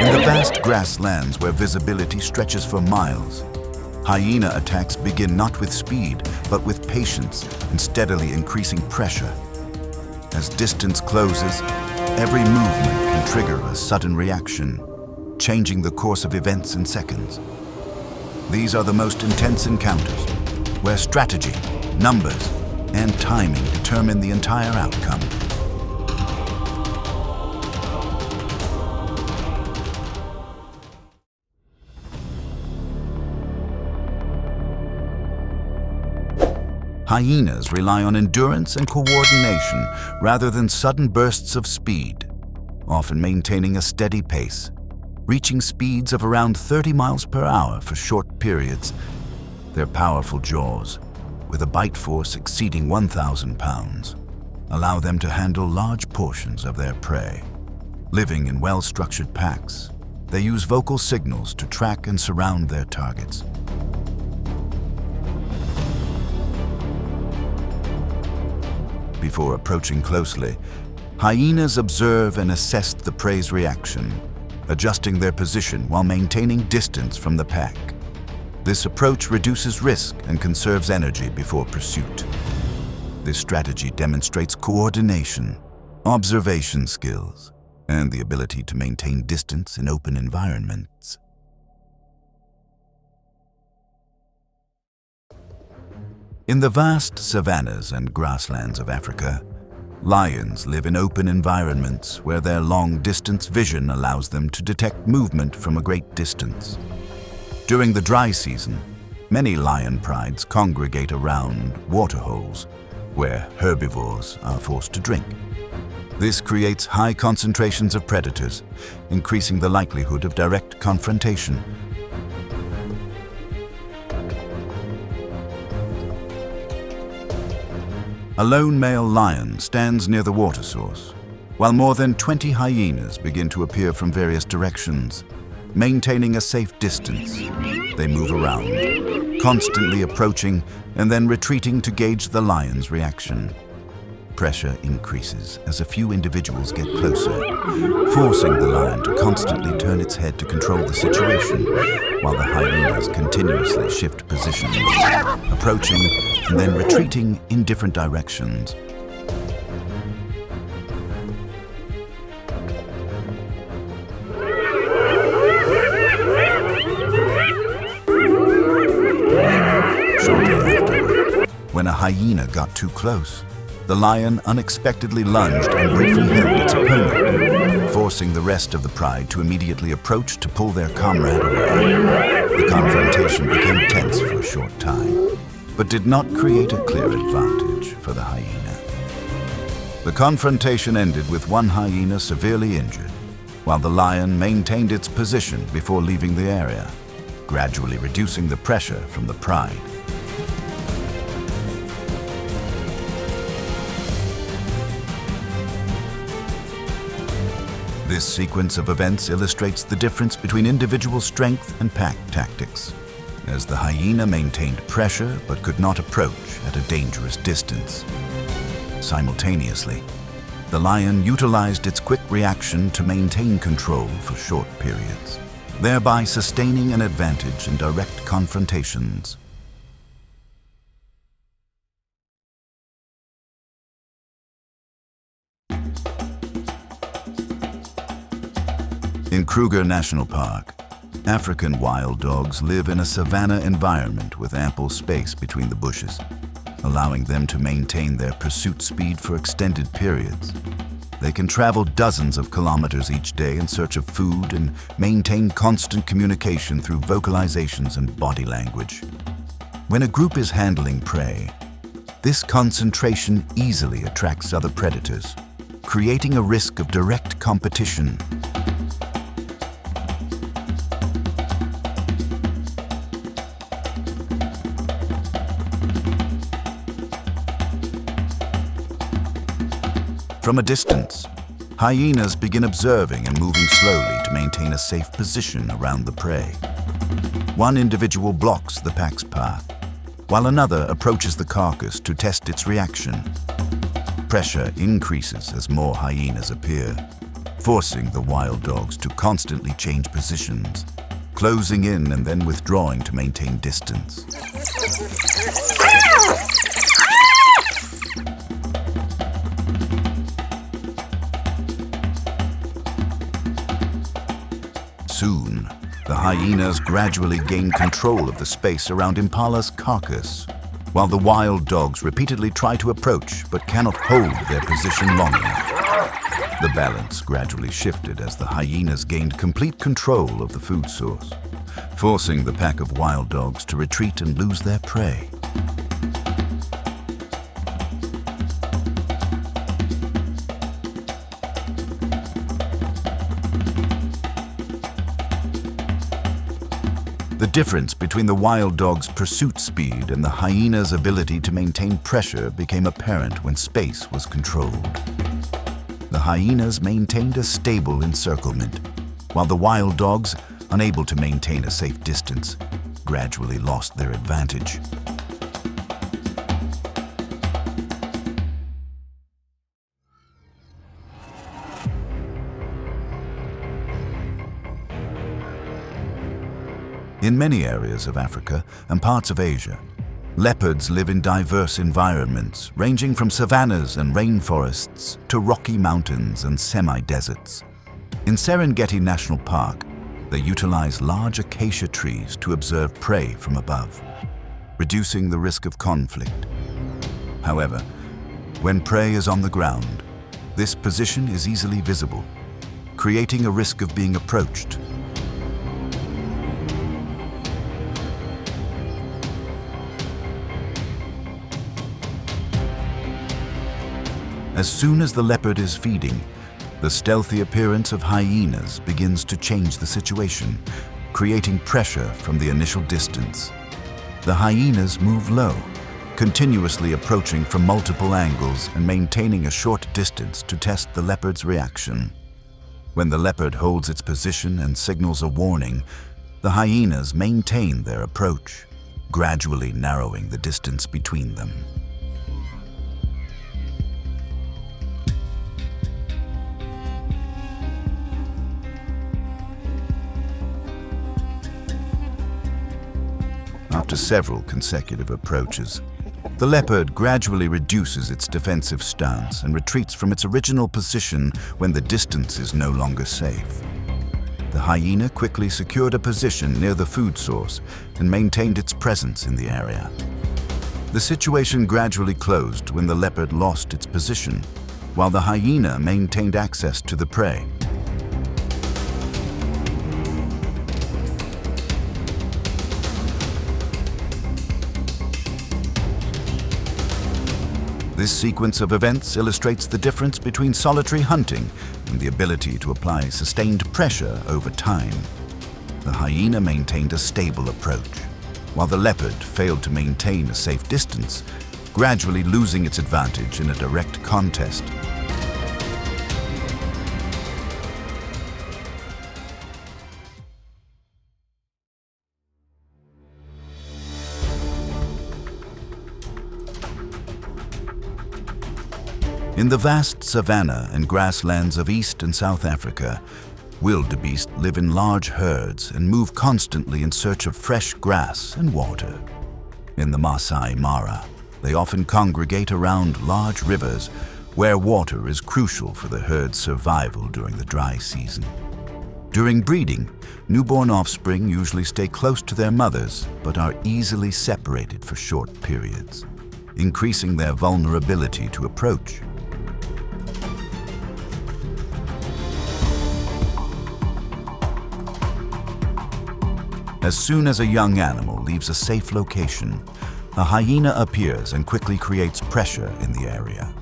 In the vast grasslands where visibility stretches for miles, hyena attacks begin not with speed, but with patience and steadily increasing pressure. As distance closes, every movement can trigger a sudden reaction, changing the course of events in seconds. These are the most intense encounters, where strategy, numbers, and timing determine the entire outcome. Hyenas rely on endurance and coordination rather than sudden bursts of speed, often maintaining a steady pace, reaching speeds of around 30 miles per hour for short periods. Their powerful jaws, with a bite force exceeding 1,000 pounds, allow them to handle large portions of their prey. Living in well-structured packs, they use vocal signals to track and surround their targets. Before approaching closely, hyenas observe and assess the prey's reaction, adjusting their position while maintaining distance from the pack. This approach reduces risk and conserves energy before pursuit. This strategy demonstrates coordination, observation skills, and the ability to maintain distance in open environments. In the vast savannas and grasslands of Africa, lions live in open environments where their long-distance vision allows them to detect movement from a great distance. During the dry season, many lion prides congregate around waterholes where herbivores are forced to drink. This creates high concentrations of predators, increasing the likelihood of direct confrontation. A lone male lion stands near the water source, while more than 20 hyenas begin to appear from various directions. Maintaining a safe distance, they move around, constantly approaching and then retreating to gauge the lion's reaction. Pressure increases as a few individuals get closer, forcing the lion to constantly turn its head to control the situation, while the hyenas continuously shift positions, approaching and then retreating in different directions. Shortly afterward, when a hyena got too close, the lion unexpectedly lunged and briefly held its opponent, forcing the rest of the pride to immediately approach to pull their comrade away. The confrontation became tense for a short time, but did not create a clear advantage for the hyena. The confrontation ended with one hyena severely injured, while the lion maintained its position before leaving the area, gradually reducing the pressure from the pride. This sequence of events illustrates the difference between individual strength and pack tactics, as the hyena maintained pressure but could not approach at a dangerous distance. Simultaneously, the lion utilized its quick reaction to maintain control for short periods, thereby sustaining an advantage in direct confrontations. In Kruger National Park, African wild dogs live in a savanna environment with ample space between the bushes, allowing them to maintain their pursuit speed for extended periods. They can travel dozens of kilometers each day in search of food and maintain constant communication through vocalizations and body language. When a group is handling prey, this concentration easily attracts other predators, creating a risk of direct competition. From a distance, hyenas begin observing and moving slowly to maintain a safe position around the prey. One individual blocks the pack's path, while another approaches the carcass to test its reaction. Pressure increases as more hyenas appear, forcing the wild dogs to constantly change positions, closing in and then withdrawing to maintain distance. Soon, the hyenas gradually gain control of the space around Impala's carcass, while the wild dogs repeatedly try to approach but cannot hold their position long enough. The balance gradually shifted as the hyenas gained complete control of the food source, forcing the pack of wild dogs to retreat and lose their prey. The difference between the wild dog's pursuit speed and the hyena's ability to maintain pressure became apparent when space was controlled. The hyenas maintained a stable encirclement, while the wild dogs, unable to maintain a safe distance, gradually lost their advantage. In many areas of Africa and parts of Asia, leopards live in diverse environments, ranging from savannas and rainforests to rocky mountains and semi-deserts. In Serengeti National Park, they utilize large acacia trees to observe prey from above, reducing the risk of conflict. However, when prey is on the ground, this position is easily visible, creating a risk of being approached. As soon as the leopard is feeding, the stealthy appearance of hyenas begins to change the situation, creating pressure from the initial distance. The hyenas move low, continuously approaching from multiple angles and maintaining a short distance to test the leopard's reaction. When the leopard holds its position and signals a warning, the hyenas maintain their approach, gradually narrowing the distance between them. After several consecutive approaches, the leopard gradually reduces its defensive stance and retreats from its original position when the distance is no longer safe. The hyena quickly secured a position near the food source and maintained its presence in the area. The situation gradually closed when the leopard lost its position, while the hyena maintained access to the prey. This sequence of events illustrates the difference between solitary hunting and the ability to apply sustained pressure over time. The hyena maintained a stable approach, while the leopard failed to maintain a safe distance, gradually losing its advantage in a direct contest. In the vast savanna and grasslands of East and South Africa, wildebeest live in large herds and move constantly in search of fresh grass and water. In the Masai Mara, they often congregate around large rivers where water is crucial for the herd's survival during the dry season. During breeding, newborn offspring usually stay close to their mothers but are easily separated for short periods, increasing their vulnerability to approach. As soon as a young animal leaves a safe location, a hyena appears and quickly creates pressure in the area.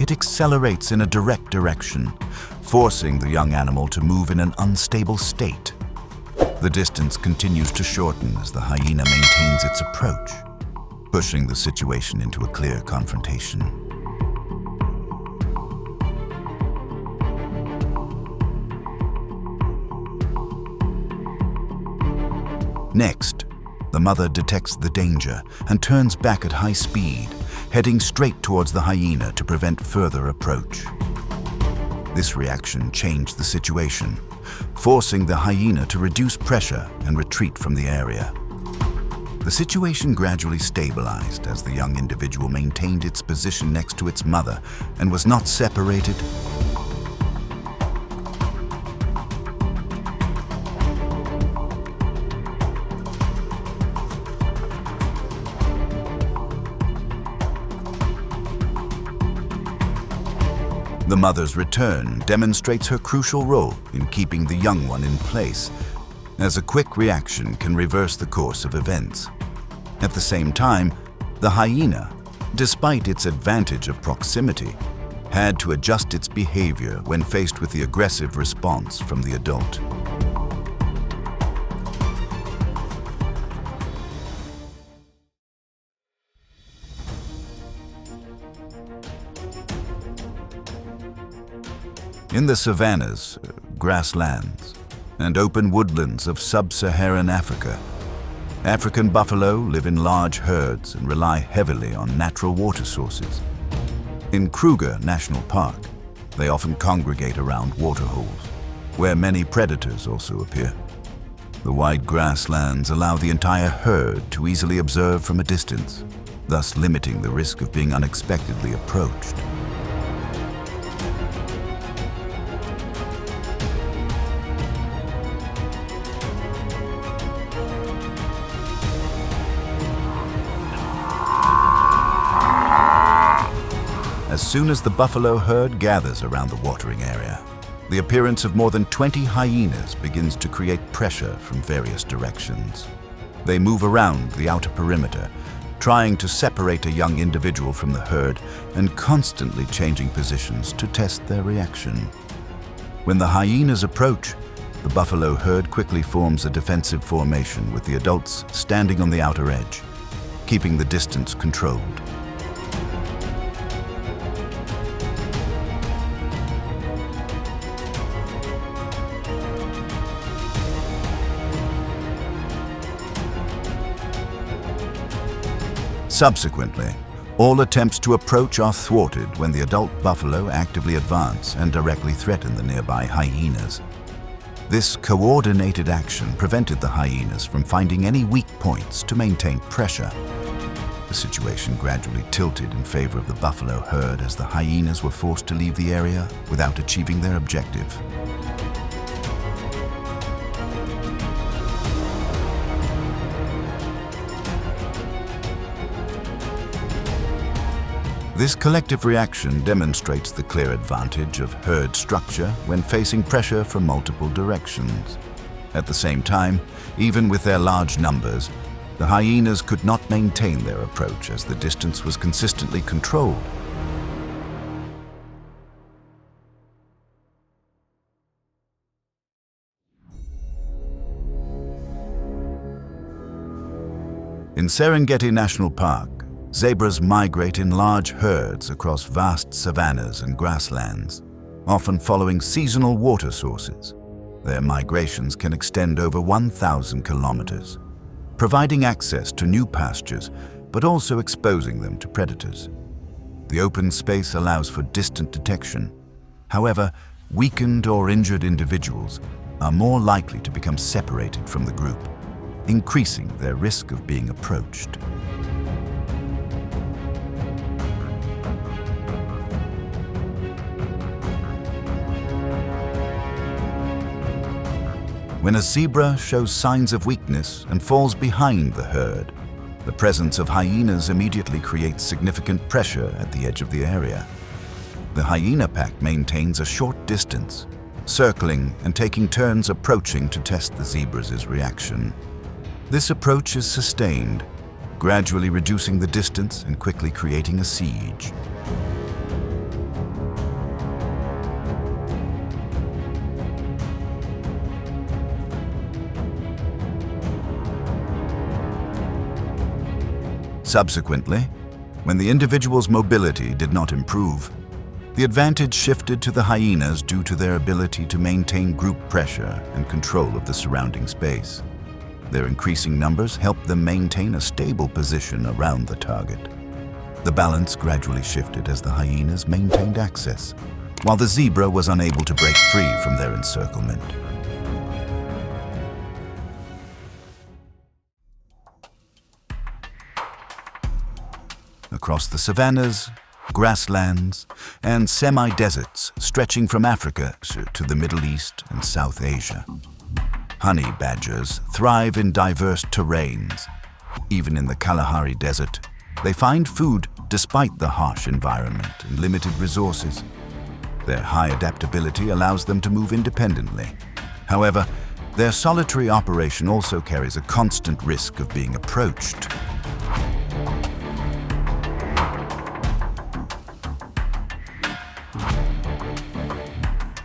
It accelerates in a direct direction, forcing the young animal to move in an unstable state. The distance continues to shorten as the hyena maintains its approach, pushing the situation into a clear confrontation. Next, the mother detects the danger and turns back at high speed, heading straight towards the hyena to prevent further approach. This reaction changed the situation, forcing the hyena to reduce pressure and retreat from the area. The situation gradually stabilized as the young individual maintained its position next to its mother and was not separated. The mother's return demonstrates her crucial role in keeping the young one in place, as a quick reaction can reverse the course of events. At the same time, the hyena, despite its advantage of proximity, had to adjust its behavior when faced with the aggressive response from the adult. In the savannas, grasslands, and open woodlands of sub-Saharan Africa, African buffalo live in large herds and rely heavily on natural water sources. In Kruger National Park, they often congregate around waterholes, where many predators also appear. The wide grasslands allow the entire herd to easily observe from a distance, thus limiting the risk of being unexpectedly approached. As soon as the buffalo herd gathers around the watering area, the appearance of more than 20 hyenas begins to create pressure from various directions. They move around the outer perimeter, trying to separate a young individual from the herd and constantly changing positions to test their reaction. When the hyenas approach, the buffalo herd quickly forms a defensive formation with the adults standing on the outer edge, keeping the distance controlled. Subsequently, all attempts to approach are thwarted when the adult buffalo actively advance and directly threaten the nearby hyenas. This coordinated action prevented the hyenas from finding any weak points to maintain pressure. The situation gradually tilted in favor of the buffalo herd as the hyenas were forced to leave the area without achieving their objective. This collective reaction demonstrates the clear advantage of herd structure when facing pressure from multiple directions. At the same time, even with their large numbers, the hyenas could not maintain their approach as the distance was consistently controlled. In Serengeti National Park, zebras migrate in large herds across vast savannas and grasslands, often following seasonal water sources. Their migrations can extend over 1,000 kilometers, providing access to new pastures, but also exposing them to predators. The open space allows for distant detection. However, weakened or injured individuals are more likely to become separated from the group, increasing their risk of being approached. When a zebra shows signs of weakness and falls behind the herd, the presence of hyenas immediately creates significant pressure at the edge of the area. The hyena pack maintains a short distance, circling and taking turns approaching to test the zebra's reaction. This approach is sustained, gradually reducing the distance and quickly creating a siege. Subsequently, when the individual's mobility did not improve, the advantage shifted to the hyenas due to their ability to maintain group pressure and control of the surrounding space. Their increasing numbers helped them maintain a stable position around the target. The balance gradually shifted as the hyenas maintained access, while the zebra was unable to break free from their encirclement. Across the savannas, grasslands, and semi-deserts stretching from Africa to the Middle East and South Asia, honey badgers thrive in diverse terrains. Even in the Kalahari Desert, they find food despite the harsh environment and limited resources. Their high adaptability allows them to move independently. However, their solitary operation also carries a constant risk of being approached.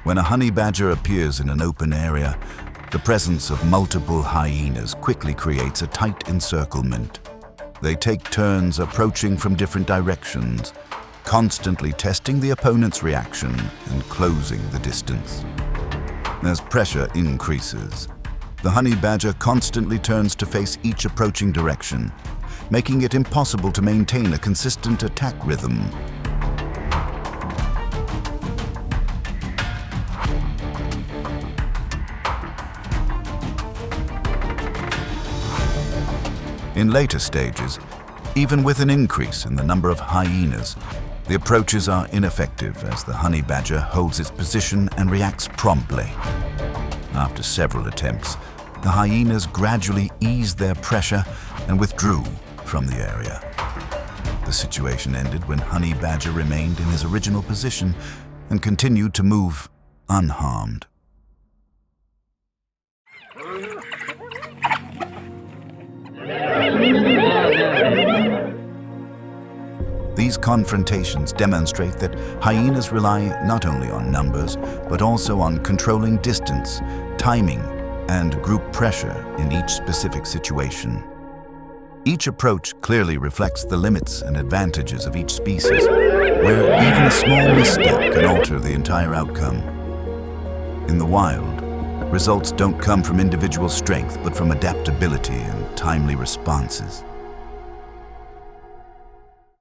When a honey badger appears in an open area, the presence of multiple hyenas quickly creates a tight encirclement. They take turns approaching from different directions, constantly testing the opponent's reaction and closing the distance. As pressure increases, the honey badger constantly turns to face each approaching direction, making it impossible to maintain a consistent attack rhythm. In later stages, even with an increase in the number of hyenas, the approaches are ineffective as the honey badger holds its position and reacts promptly. After several attempts, the hyenas gradually eased their pressure and withdrew from the area. The situation ended when honey badger remained in his original position and continued to move unharmed. These confrontations demonstrate that hyenas rely not only on numbers, but also on controlling distance, timing, and group pressure in each specific situation. Each approach clearly reflects the limits and advantages of each species, where even a small misstep can alter the entire outcome. In the wild, results don't come from individual strength, but from adaptability and timely responses.